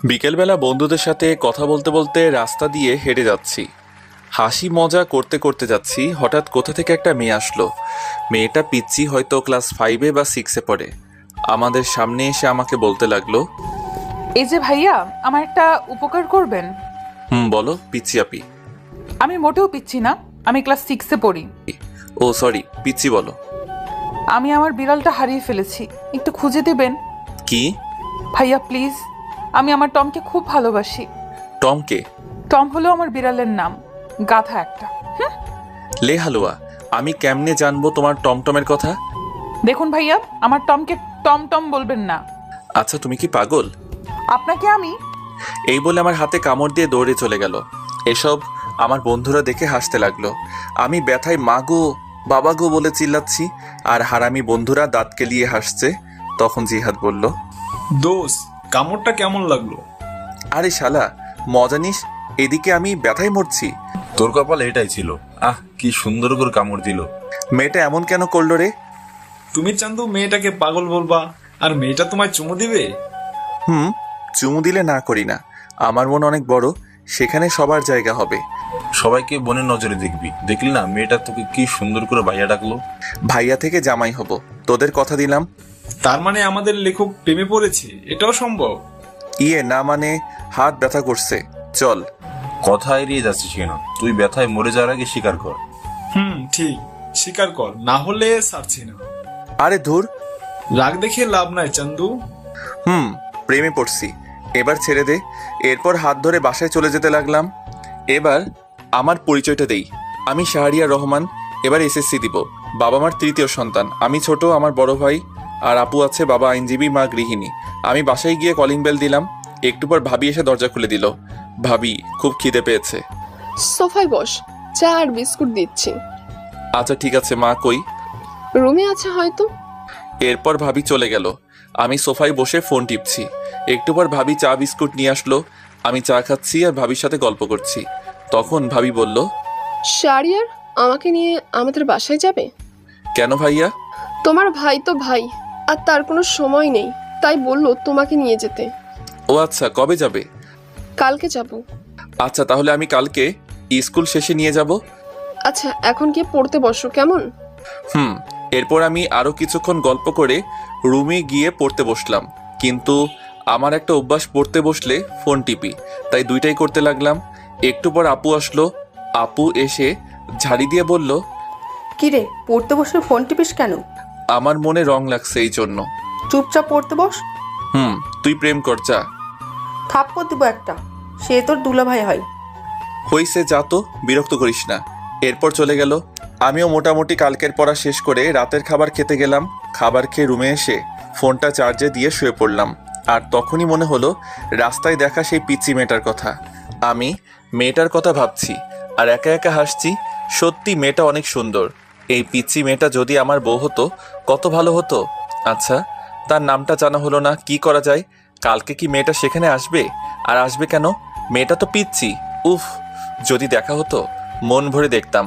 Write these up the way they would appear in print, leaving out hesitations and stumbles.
বিকেলবেলা বন্ধুদের সাথে কথা বলতে বলতে রাস্তা দিয়ে হেঁটে যাচ্ছি। হাসি মজা করতে করতে যাচ্ছি, হঠাৎ কোথা থেকে একটা মেয়ে আসলো। মেয়েটা পিচ্ছি, হয়তো ক্লাস 5-এ বা 6-এ পড়ে। আমাদের সামনে এসে আমাকে বলতে লাগলো, এই যে ভাইয়া, আমার একটা উপকার করবেন। বলো পিচ্ছি আপি। আমি মোটেও পিচ্ছি না, আমি ক্লাস 6-এ পড়ি। ও সরি, পিচ্ছি বলো। আমি আমার বিড়ালটা হারিয়ে ফেলেছি, একটু খুঁজে দেবেন? কি? ভাইয়া প্লিজ, আমি আমার টমকে খুব ভালোবাসি। টমকে? টম হলো আমার বিড়ালের নাম, গাধা একটা। লে হালুয়া, আমি কেমনে জানবো তোমার টমটমের কথা? দেখুন ভাইয়া, আমার টমকে টম টম বলবেন না। আচ্ছা তুমি কি পাগল? আপনাকে আমি। এই বলে আমার হাতে কামড় দিয়ে দৌড়ে চলে গেল। এসব আমার বন্ধুরা দেখে হাসতে লাগলো। আমি ব্যথায় মা গো বাবা গো বলে চিল্লাচ্ছি, আর হারামি বন্ধুরা দাঁত কেলিয়ে হাসছে। তখন জিহাদ বলল, দোস্ত কামড়টা কেমন লাগলো? আরে শালা মজা নিস, এদিকে আমি ব্যথায় মরছি। তোর কপাল এটাই ছিল। কি সুন্দর করে কামড় দিল। মেয়েটা এমন কেন করলো রে? তুমি চান্দু মেয়েটাকে পাগল বলবা, আর মেয়েটা তোমায় চুমু দিবে? চুমু দিলে না করি না, আমার মন অনেক বড়, সেখানে সবার জায়গা হবে। সবাইকে বোনের নজরে দেখবি। দেখলি না মেয়েটা তোকে কি সুন্দর করে ভাইয়া ডাকলো। ভাইয়া থেকে জামাই হব, তোদের কথা দিলাম। তার মানে আমাদের লেখক প্রেমে পড়েছে, এটাও সম্ভব? না মানে হাত ব্যথা করছে, চল। কথা এড়িয়ে যাচ্ছিস কেন? তুই ব্যথায় মরে যাওয়ার আগে স্বীকার কর। ঠিক, স্বীকার কর, না হলে ছাড়ছি না। আরে ধুর, রাগ দেখে লাভ নাই চান্দু। প্রেমে পড়ছি, এবার ছেড়ে দে। এরপর হাত ধরে বাসায় চলে যেতে লাগলাম। এবার আমার পরিচয়টা দেই, আমি শাহরিয়ার রহমান, এবার এসএসসি দিব। বাবা মার তৃতীয় সন্তান, আমি ছোট, আমার বড় ভাই আর আপু আছে, বাবা আইনজীবী, মা গৃহিণী। আমি বাসায় গিয়ে কলিং বেল দিলাম, একটু পর ভাবি এসে দরজা খুলে দিল। ভাবি, খুব খিদে পেয়েছে। সোফায় বস, চা আর বিস্কুট দিচ্ছি। আচ্ছা ঠিক আছে মা, কই? রুমে আছে হয়তো। এরপর ভাবি চলে গেল, আমি সোফায় বসে ফোন টিপছি। একটু পর ভাবি চা বিস্কুট নিয়ে আসলো, আমি চা খাচ্ছি আর ভাবির সাথে গল্প করছি। তখন ভাবি বলল, শাহরিয়ার আমাকে নিয়ে আমাদের বাসায় যাবে? কেন ভাইয়া? তোমার ভাই তো ভাই, আর তার কোনো সময় নেই, তাই বললো তোমাকে নিয়ে যেতে। ও আচ্ছা, কবে যাবে? কালকে যাব। আচ্ছা তাহলে আমি কালকে স্কুল শেষে নিয়ে যাব। আচ্ছা এখন গিয়ে পড়তে বসো কেমন? এরপর আমি আরো কিছুক্ষণ গল্প করে রুমে গিয়ে পড়তে বসলাম। কিন্তু আমার একটা অভ্যাস, পড়তে বসলে ফোন টিপি, তাই দুইটাই করতে লাগলাম। একটু পর আপু আসলো, আপু এসে ঝাড়ি দিয়ে বলল, কিরে পড়তে বসে ফোন টিপিস কেন? আমার মনে রং লাগছে এই জন্য। চুপচাপ পড়তে বস। তুই প্রেম কর, যা। থাপ্পড় দিব একটা, সে তোর দুলাভাই হয়। হইছে, যা তো, বিরক্ত করিস না। এরপর চলে গেল। আমিও মোটামুটি কালকের পড়া শেষ করে রাতের খাবার খেতে গেলাম। খাবার খেয়ে রুমে এসে ফোনটা চার্জে দিয়ে শুয়ে পড়লাম। আর তখনই মনে হলো রাস্তায় দেখা সেই পিচ্চি মেয়েটার কথা। আমি মেয়েটার কথা ভাবছি আর একা একা হাসছি। সত্যি মেয়েটা অনেক সুন্দর। এই পিচ্চি মেয়েটা যদি আমার বউ হতো কত ভালো হতো। আচ্ছা, তার নামটা জানা হলো না, কি করা যায়? কালকে কি মেয়েটা সেখানে আসবে? আর আসবে কেন? মেয়েটা তো পিচ্চি। উফ, যদি দেখা হতো মন ভরে দেখতাম।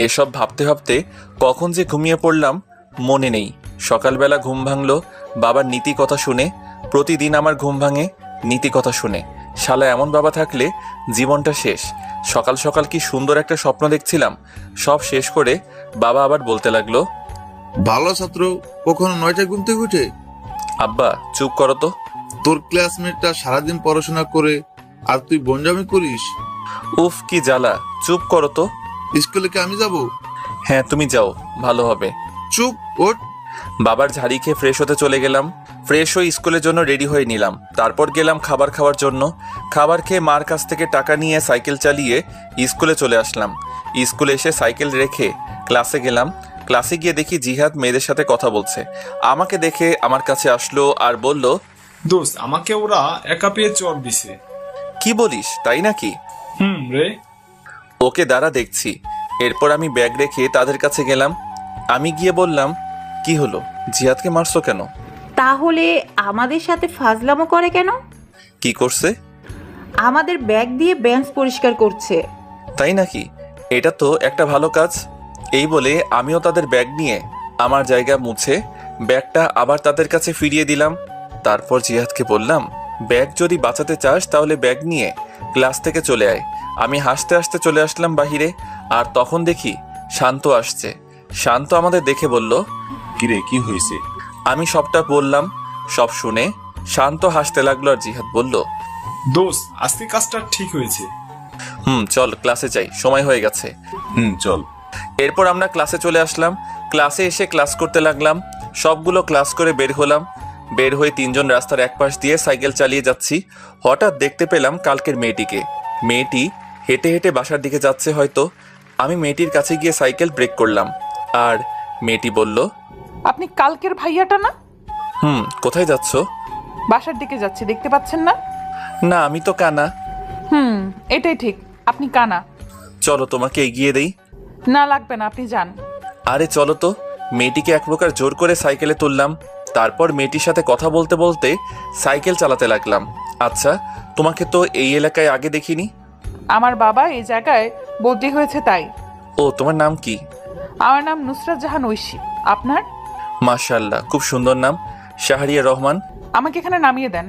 এসব ভাবতে ভাবতে কখন যে ঘুমিয়ে পড়লাম মনে নেই। সকালবেলা ঘুম ভাঙলো বাবার নীতি কথা শুনে। প্রতিদিন আমার ঘুম ভাঙে নীতি কথা শুনে। শালা এমন বাবা থাকলে জীবনটা শেষ। সকাল সকাল কি সুন্দর একটা স্বপ্ন দেখছিলাম, সব শেষ করে বাবা আবার বলতে লাগলো, ভালো ছাত্র কখনো 9টায় ঘুম থেকে উঠে? আব্বা চুপ করো তো। তোর ক্লাসমেটটা সারাদিন পড়াশোনা করে আর তুই বনজামি করিস। উফ কি জ্বালা, চুপ করো তো। স্কুলে কি আমি যাব? হ্যাঁ তুমি যাও, ভালো হবে। চুপ, ওঠ। বাবার ঝাড়ি খেয়ে ফ্রেশ হতে চলে গেলাম। ফ্রেশ হয়ে স্কুলের জন্য রেডি হয়ে নিলাম। তারপর গেলাম খাবার খাওয়ার জন্য। খাবার খেয়ে মার কাছ থেকে টাকা নিয়ে সাইকেল চালিয়ে স্কুলে চলে আসলাম। স্কুলে এসে সাইকেল রেখে ক্লাসে গেলাম। ক্লাসে গিয়ে দেখি জিহাদ মেয়েদের সাথে কথা বলছে। আমাকে দেখে আমার কাছে আসলো আর বলল, দোস্ত আমাকে ওরা একা পেয়ে চর দিছে। কি বলিস, তাই নাকি? রে। ওকে দাঁড়া দেখছি। এরপর আমি ব্যাগ রেখে তাদের কাছে গেলাম। আমি গিয়ে বললাম, কি হলো, জিহাদকে মারছো কেন? তাহলে আমাদের সাথে ফাজলামো করে কেন? কি করছে? আমাদের ব্যাগ দিয়ে বেঞ্চ পরিষ্কার করছে। তাই নাকি? এটা তো একটা ভালো কাজ। এই বলে আমিও তাদের ব্যাগ নিয়ে আমার জায়গা মুছে ব্যাগটা আবার তাদের কাছে ফিরিয়ে দিলাম। তারপর জিহাদকে বললাম, ব্যাগ যদি বাঁচাতে চাস তাহলে ব্যাগ নিয়ে ক্লাস থেকে চলে আয়। আমি হাসতে হাসতে চলে আসলাম বাহিরে, আর তখন দেখি শান্ত আসছে। শান্ত আমাদের দেখে বলল, কিরে কি হয়েছে? আমি সবটা বললাম। সব শুনে শান্ত হাসতে লাগলো, আর জিহাদ বলল, দোস্ত আজকে কাজটা ঠিক হয়েছে। চল ক্লাসে যাই, সময় হয়ে গেছে। চল। এরপর আমরা ক্লাসে চলে আসলাম। ক্লাসে এসে ক্লাস করতে লাগলাম। সবগুলো ক্লাস করে বের হলাম। বের হয়ে তিনজন রাস্তার এক পাশ দিয়ে সাইকেল চালিয়ে যাচ্ছি। হঠাৎ দেখতে পেলাম কালকের মেয়েটিকে। মেয়েটি হেঁটে হেঁটে বাসার দিকে যাচ্ছে হয়তো। আমি মেয়েটির কাছে গিয়ে সাইকেল ব্রেক করলাম, আর মেয়েটি বলল, আপনি কালকের ভাইয়াটা না? কোথায় যাচ্ছ? বাসার দিকে যাচ্ছি, দেখতে পাচ্ছেন না? না, আমি তো কানা। এটাই ঠিক, আপনি কানা। চলো তোমাকে এগিয়ে দেই। না লাগবে না, আপনি যান। আরে চলো তো। মেয়েটিকে এক প্রকার জোর করে সাইকেলে তুললাম। তারপর মেয়েটির সাথে কথা বলতে বলতে সাইকেল চালাতে লাগলাম। আচ্ছা, তোমাকে তো এই এলাকায় আগে দেখিনি। আমার বাবা এই জায়গায় বদলি হয়েছে তাই। ও, তোমার নাম কি? আমার নাম নুসরাত জাহান ঐশী। আপনার? মাশাআল্লাহ, খুব সুন্দর নাম, শাহরিয়া রহমান। আমাকে এখানে নামিয়ে দেন।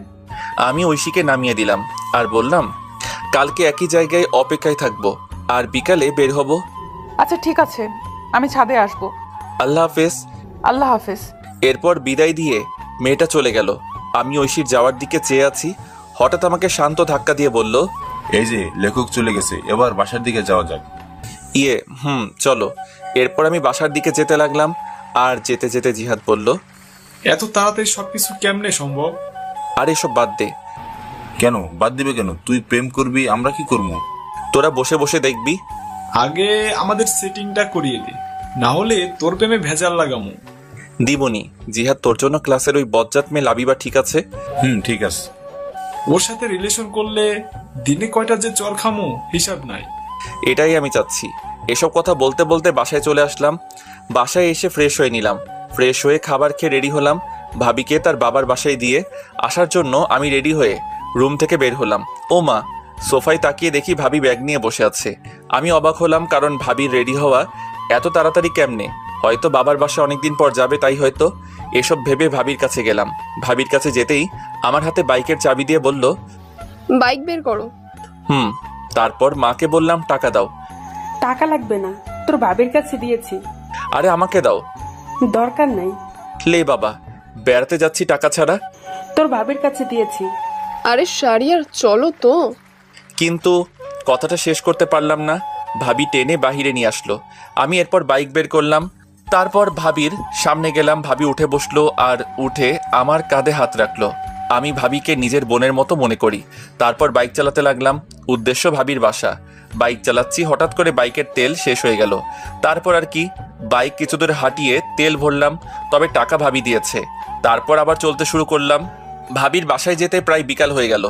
আমি ঐশীকে নামিয়ে দিলাম আর বললাম, কালকে একই জায়গায় অপেক্ষায় থাকবো, আর বিকালে বের হব। আচ্ছা ঠিক আছে, আমি ছাদে আসবো। আল্লাহ হাফেজ। আল্লাহ হাফেজ। এরপর বিদায় দিয়ে মেয়েটা চলে গেল। আমি ঐশীর যাওয়ার দিকে চেয়ে আছি। হঠাৎ আমাকে শান্ত ধাক্কা দিয়ে বলল, এই যে লেখক চলে গেছে, এবার বাসার দিকে যাওয়া যাক। চলো। এরপর আমি বাসার দিকে যেতে লাগলাম, আর যেতে যেতে জিহাদ বলল, এত তাড়াতাড়ি সবকিছু কেমনে সম্ভব? আর এসব বাদ দে। কেন বাদ দিবে কেন? তুই প্রেম করবি, আমরা কি করবো? তোরা বসে বসে দেখবি। আগে আমাদের সেটিংটা করিয়ে দে, না হলে তোর প্রেমে ভেজাল লাগামু। দিবনি। জিহাদ, তোর জন্য ক্লাসের ওই বজ্জাত মেয়ে লাবিবা ঠিক আছে? ঠিক আছে। ওর সাথে রিলেশন করলে দিনে কয়টা যে চর খামু হিসাব নাই। এটাই আমি চাচ্ছি। এসব কথা বলতে বলতে বাসায় চলে আসলাম। বাসায় এসে ফ্রেশ হয়ে নিলাম। ফ্রেশ হয়ে খাবার খেয়ে রেডি হলাম। ভাবিকে তার বাবার বাসায় দিয়ে আসার জন্য আমি রেডি হয়ে রুম থেকে বের হলাম। ও মা, সোফায় তাকিয়ে দেখি ভাবি ব্যাগ নিয়ে বসে আছে। আমি অবাক হলাম, কারণ ভাবির রেডি হওয়া এত তাড়াতাড়ি কেমনে? হয়তো বাবার বাসায় অনেকদিন পর যাবে, তাই হয়তো। এসব ভেবে ভাবির কাছে গেলাম। ভাবির কাছে যেতেই আমার হাতে বাইকের চাবি দিয়ে বলল, বাইক বের করো। তারপর মাকে বললাম, টাকা দাও। টাকা লাগবে না, তোর বাবার কাছে দিয়েছি। আরে আমাকে দাও। দরকার নাই। লে বাবা, বেড়াতে যাচ্ছি টাকা ছাড়া। তোর বাবার কাছে দিয়েছি। আরে শারিয়ার, চলো তো। কিন্তু কথাটা শেষ করতে পারলাম না। ভাবি টেনে বাহিরে নিয়ে আসলো। আমি এরপর বাইক বের করলাম। তারপর ভাবির সামনে গেলাম। ভাবি উঠে বসলো, আর উঠে আমার কাঁধে হাত রাখলো। আমি ভাবিকে নিজের বোনের মতো মনে করি। তারপর বাইক চালাতে লাগলাম। উদ্দেশ্য ভাবির বাসা। বাইক চালাচ্ছি, হঠাৎ করে বাইকের তেল শেষ হয়ে গেল। তারপর আর কি, বাইক কিছু দূর হাঁটিয়ে তেল ভরলাম, তবে টাকা ভাবি দিয়েছে। তারপর আবার চলতে শুরু করলাম। ভাবির বাসায় যেতে প্রায় বিকাল হয়ে গেল।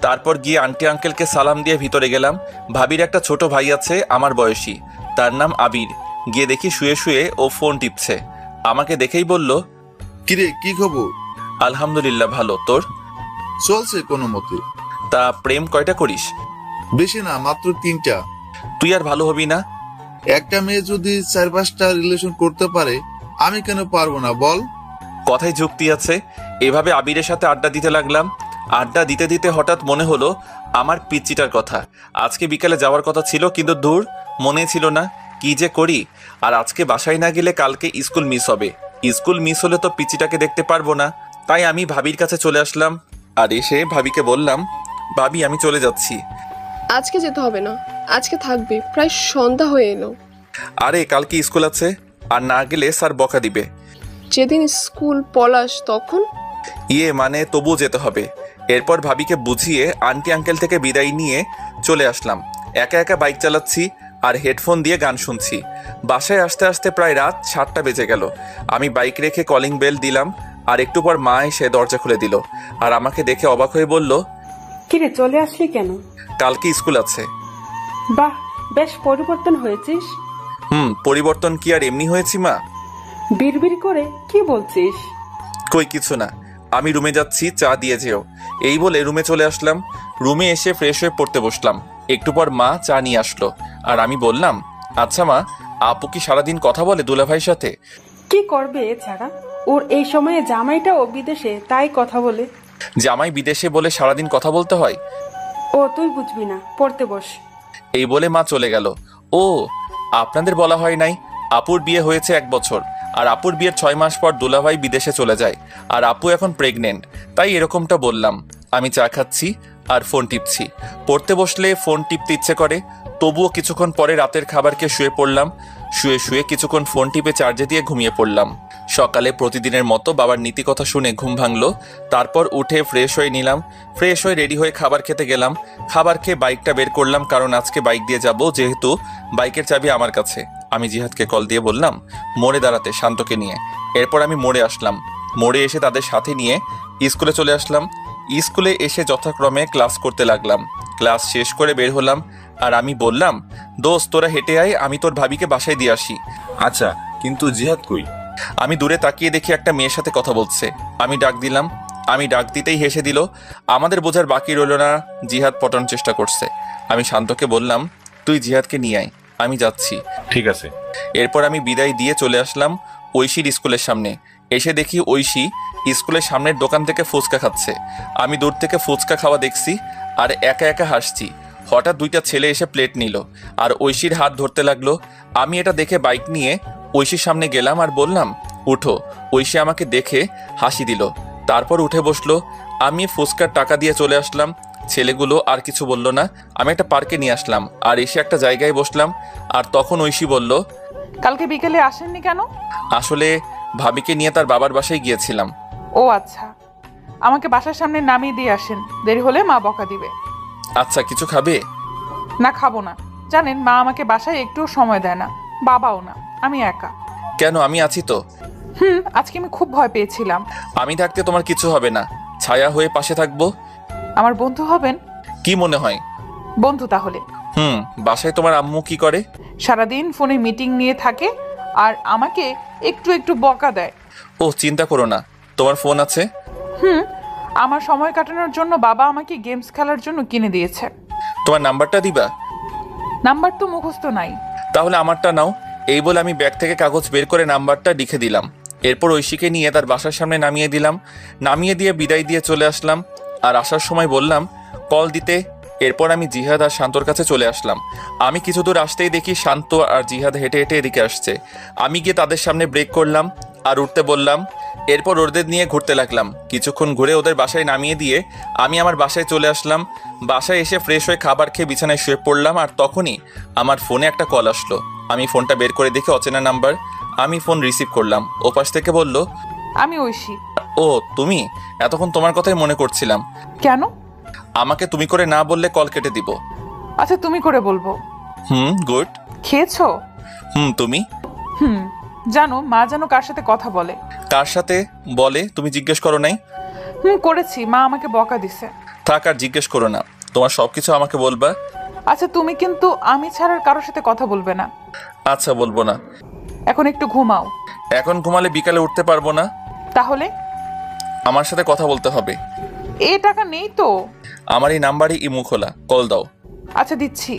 তারপর গিয়ে আন্টি আঙ্কেলকে সালাম দিয়ে ভিতরে গেলাম। ভাবির একটা ছোট ভাই আছে আমার বয়সী, তার নাম আবির। গিয়ে দেখি শুয়ে শুয়ে ও ফোন টিপছে। আমাকে দেখেই বলল, কিরে, কি খবর? আলহামদুলিল্লাহ, ভালো। তোর? চলছে কোনো মতে। তা প্রেম কয়টা করিস? বেশি না, মাত্র 3টা। তুই আর ভালো হবি না? একটা মেয়ে যদি 4-5টা রিলেশন করতে পারে, আমি কেন পারবো না বল? কথায় যুক্তি আছে। এভাবে আবিরের সাথে আড্ডা দিতে লাগলাম। আড্ডা দিতে দিতে হঠাৎ মনে হলো আমার পিচ্চিটার কথা। আজকে বিকালে যাওয়ার কথা ছিল, কিন্তু দূর, মনে ছিল না। কি যে করি। আর আজকে বাসায় না গেলে কালকে স্কুল মিস হবে। স্কুল মিস হলে তো পিচ্চিটাকে দেখতে পারবো না। তাই আমি ভাবির কাছে চলে আসলাম, আর এসে ভাবিকে বললাম, ভাবি আমি চলে যাচ্ছি। আজকে যেতে হবে না, আজকে থাকবে, প্রায় সন্ধ্যা হয়ে এলো। আরে কালকে স্কুল আছে, আর না গেলে স্যার বকা দিবে। যেদিন স্কুল পলাশ তখন? মানে তবুও যেতে হবে। এরপর ভাবিকে বুঝিয়ে আন্টি আঙ্কেল থেকে বিদায় নিয়ে চলে আসলাম। একা একা বাইক চালাচ্ছি আর হেডফোন দিয়ে গান শুনছি। বাসায় আসতে আসতে প্রায় রাত 7টা বেজে গেল। আমি বাইক রেখে কলিং বেল দিলাম, আর একটু পর মা এসে দরজা খুলে দিল, আর আমাকে দেখে অবাক হয়ে বলল, কিরে চলে আসলি কেন? কালকে স্কুল আছে। বাহ, বেশ পরিবর্তন হয়েছিস। পরিবর্তন কি আর এমনি হয়েছি মা? বিড়বিড় করে কি বলছিস? কই কিছু না, আমি রুমে যাচ্ছি, চা দিয়ে যেও। এই বলে রুমে চলে আসলাম। রুমে এসে ফ্রেশ হয়ে পড়তে বসলাম। একটু পর মা চা নিয়ে আসলো, আর আমি বললাম, আচ্ছা মা, আপু কি সারাদিন কথা বলে দুলাভাইয়ের সাথে? কি করবে এছাড়া? ওর এই সময়ে জামাইটাও বিদেশে, তাই কথা বলে। জামাই বিদেশে বলে সারাদিন কথা বলতে হয়। ও তুই বুঝবি না, পড়তে বস। এই বলে মা চলে গেল। ও, আপনাদের বলা হয় নাই, আপুর বিয়ে হয়েছে 1 বছর, আর আপুর বিয়ের 6 মাস পর দুলাভাই বিদেশে চলে যায়, আর আপু এখন প্রেগনেন্ট, তাই এরকমটা বললাম। আমি চা খাচ্ছি আর ফোন টিপছি। পড়তে বসলে ফোন টিপতে ইচ্ছে করে, তবুও কিছুক্ষণ পরে রাতের খাবার খেয়ে শুয়ে পড়লাম। শুয়ে শুয়ে কিছুক্ষণ ফোন টিপে চার্জে দিয়ে ঘুমিয়ে পড়লাম। সকালে প্রতিদিনের মতো বাবার নীতি কথা শুনে ঘুম ভাঙলো। তারপর উঠে ফ্রেশ হয়ে নিলাম। ফ্রেশ হয়ে রেডি হয়ে খাবার খেতে গেলাম। খাবার খেয়ে বাইকটা বের করলাম, কারণ আজকে বাইক দিয়ে যাব, যেহেতু বাইকের চাবি আমার কাছে। আমি জিহাদকে কল দিয়ে বললাম মোড়ে দাঁড়াতে শান্তকে নিয়ে। এরপর আমি মোড়ে আসলাম। মোড়ে এসে তাদের সাথে নিয়ে স্কুলে চলে আসলাম। স্কুলে এসে যথাক্রমে ক্লাস করতে লাগলাম। ক্লাস শেষ করে বের হলাম, আর আমি বললাম দোস্ত তোরা হেঁটে আয়, আমি তোর ভাবিকে বাসায় দিয়ে আসি। আচ্ছা, কিন্তু জিহাদ কই? আমি দূরে তাকিয়ে দেখি একটা মেয়ের সাথে কথা বলছে। আমি ডাক দিলাম। আমি ডাক দিতেই হেসে দিল। আমাদের বোঝার বাকি রইল না, জিহাদ পটানোর চেষ্টা করছে। আমি শান্তকে বললাম তুই জিহাদকে নিয়ে আয়, আমি যাচ্ছি। ঠিক আছে। এরপর আমি বিদায় দিয়ে চলে আসলাম ঐশীর স্কুলের সামনে। এসে দেখি ঐশী স্কুলের সামনের দোকান থেকে ফুচকা খাচ্ছে। আমি দূর থেকে ফুচকা খাওয়া দেখছি আর একা একা হাসছি। হঠাৎ 2টা ছেলে এসে প্লেট নিল আর ঐশীর হাত ধরতে লাগলো। আমি এটা দেখে বাইক নিয়ে ঐশীর সামনে গেলাম আর বললাম উঠো। ঐশী আমাকে দেখে হাসি দিল, তারপর উঠে বসলো। আমি ফুচকার টাকা দিয়ে চলে আসলাম। ছেলেগুলো আর কিছু বলল না। আমি একটা পার্কে নিয়ে আসলাম আর এসে একটা জায়গায় বসলাম। আর তখন ঐশী বলল কালকে বিকেলে আসেননি কেন? আসলে ভাবিকে নিয়ে তার বাবার বাসায় গিয়েছিলাম। ও আচ্ছা, আমাকে বাসার সামনে নামিয়ে দিয়ে আসেন, দেরি হলে মা বকা দিবে। আচ্ছা, কিছু খাবে? না, খাবো না। জানেন মা আমাকে বাসায় একটুও সময় দেয় না, বাবাও না, আমি একা। কেন, আমি আছি তো। আজকে আমি খুব ভয় পেয়েছিলাম। আমি থাকতে তোমার কিছু হবে না, ছায়া হয়ে পাশে থাকবো। আমার বন্ধু হবেন? কি মনে হয়? বন্ধু তাহলে। বাসায় তোমার আম্মু কি করে? সারাদিন ফোনে মিটিং নিয়ে থাকে আর আমাকে একটু একটু বকা দেয়। ও, চিন্তা করো না, তোমার ফোন আছে। আমার সময় কাটানোর জন্য বাবা আমাকে গেমস খেলার জন্য কিনে দিয়েছে। তোমার নাম্বারটা দিবা? নাম্বার তো মুখস্থ নাই। তাহলে আমারটা নাও। এই বলে আমি ব্যাগ থেকে কাগজ বের করে নাম্বারটা লিখে দিলাম। এরপর ঐশীকে নিয়ে তার বাসার সামনে নামিয়ে দিলাম। নামিয়ে দিয়ে বিদায় দিয়ে চলে আসলাম। আর আসার সময় বললাম কল দিতে। এরপর আমি জিহাদ আর শান্তর কাছে চলে আসলাম। আমি কিছু দূর আসতেই দেখি শান্ত আর জিহাদ হেঁটে হেঁটে এদিকে আসছে। আমি গিয়ে তাদের সামনে ব্রেক করলাম আর উঠতে বললাম। এরপর ওদের নিয়ে ঘুরতে লাগলাম। কিছুক্ষণ ঘুরে ওদের বাসায় নামিয়ে দিয়ে আমি আমার বাসায় চলে আসলাম। বাসায় এসে ফ্রেশ হয়ে খাবার খেয়ে বিছানায় শুয়ে পড়লাম। আর তখনই আমার ফোনে একটা কল আসলো। আমি ফোনটা বের করে দেখি অচেনা নাম্বার। আমি ফোন রিসিভ করলাম। ওপাশ থেকে বলল আমি ঐশী। ও তুমি? এতক্ষণ তোমার কথাই মনে করছিলাম। কেন? আমাকে তুমি করে না বললে কল কেটে দিব। আচ্ছা, তুমি করে বলবো। গুড। খেয়েছো? তুমি? জানো মা যেন কার সাথে কথা বলে। কার সাথে বলে তুমি জিজ্ঞেস করো নাই? করেছি, মা আমাকে বকা দিছে। থাক, আর জিজ্ঞেস করো না, তোমার সবকিছু আমাকে বলবা। আচ্ছা, তুমি কিন্তু আমি ছাড়ার কারোর সাথে কথা বলবে না। আচ্ছা, বলবো না। এখন একটু ঘুমাও। এখন ঘুমালে বিকালে উঠতে পারবো না। তাহলে? আমার সাথে কথা বলতে হবে। এ টাকা নেই তো। আমার এই নাম্বারই ইমু খোলা, কল দাও। আচ্ছা, দিচ্ছি।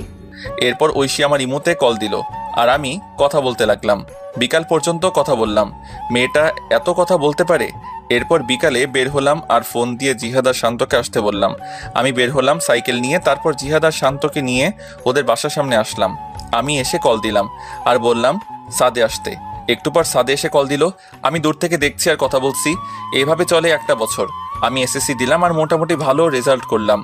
এরপর ঐশী আমার ইমুতে কল দিল আর আমি কথা বলতে লাগলাম। বিকাল পর্যন্ত কথা বললাম। মেয়েটা এত কথা বলতে পারে। এরপর বিকালে বের হলাম আর ফোন দিয়ে জিহাদ আর শান্তকে আসতে বললাম। আমি বের হলাম সাইকেল নিয়ে। তারপর জিহাদ আর শান্তকে নিয়ে ওদের বাসার সামনে আসলাম। আমি এসে কল দিলাম আর বললাম সাদে আসতে। একটু পর সাদে এসে কল দিল। আমি দূর থেকে দেখছি আর কথা বলছি। এইভাবে চলে 1টা বছর। আমি এসএসসি দিলাম আর মোটামুটি ভালো রেজাল্ট করলাম।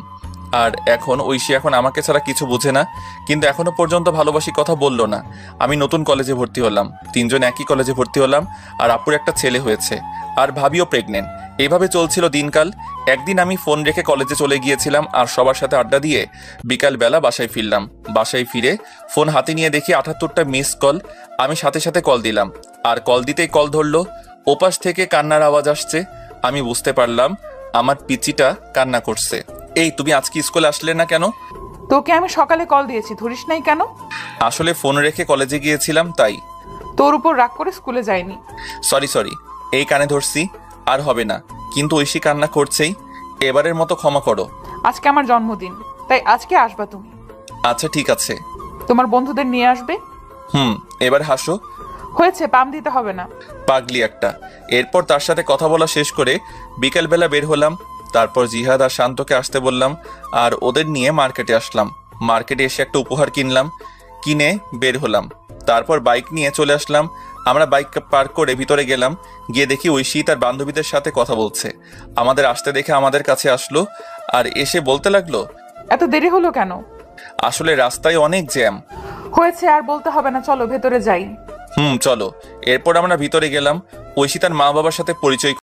আর এখন ঐশী এখন আমাকে ছাড়া কিছু বুঝে না, কিন্তু এখনো পর্যন্ত ভালোবাসি কথা বললো না। আমি নতুন কলেজে ভর্তি হলাম, 3জন একই কলেজে ভর্তি হলাম। আর আপুর একটা ছেলে হয়েছে আর ভাবিও প্রেগনেন্ট। এইভাবে চলছিল দিনকাল। একদিন আমি ফোন রেখে কলেজে চলে গিয়েছিলাম আর সবার সাথে আড্ডা দিয়ে বিকালবেলা বাসায় ফিরলাম। বাসায় ফিরে ফোন হাতে নিয়ে দেখি 78টা মিস কল। আমি সাথে সাথে কল দিলাম আর কল দিতেই কল ধরলো। ওপাশ থেকে কান্নার আওয়াজ আসছে। আমি বুঝতে পারলাম আমার পিচিটা কান্না করছে। এই তুমি আজকে স্কুলে আসলে না কেন? তোকে আমি সকালে কল দিয়েছি, ধরিস নাই কেন? আসলে ফোন রেখে কলেজে গিয়েছিলাম তাই। তোর উপর রাগ করে স্কুলে যাইনি। সরি, এই কানে ধরছি, আর হবে না। কিন্তু ঐশী কান্না করছেই, এবারের মতো ক্ষমা করো। আজকে আমার জন্মদিন, তাই আজকে আসবা তুমি। আচ্ছা ঠিক আছে। তোমার বন্ধুদের নিয়ে আসবে। এবার হাসো। হয়েছে, পাম দিতে হবে না। পাগলি একটা। এরপর তার সাথে কথা বলা শেষ করে বিকালবেলা বের হলাম। তারপর জিহাদ আর শান্তকে আসতে বললাম আর ওদের নিয়ে মার্কেটে আসলাম। মার্কেটে এসে একটা উপহার কিনলাম, কিনে বের হলাম। তারপর বাইক নিয়ে চলে আসলাম। আমরা বাইক পার্ক করে ভিতরে গেলাম, গিয়ে দেখি ঐশী তার বান্ধবীদের সাথে কথা বলছে। আমাদের আসতে দেখে আমাদের কাছে আসলো আর এসে বলতে লাগলো, এত দেরি হলো কেন? আসলে রাস্তায় অনেক জ্যাম। হয়েছে, আর বলতে হবে না, চলো ভেতরে যাই। চলো। এরপর আমরা ভিতরে গেলাম। ঐশী তার মা বাবার সাথে পরিচয়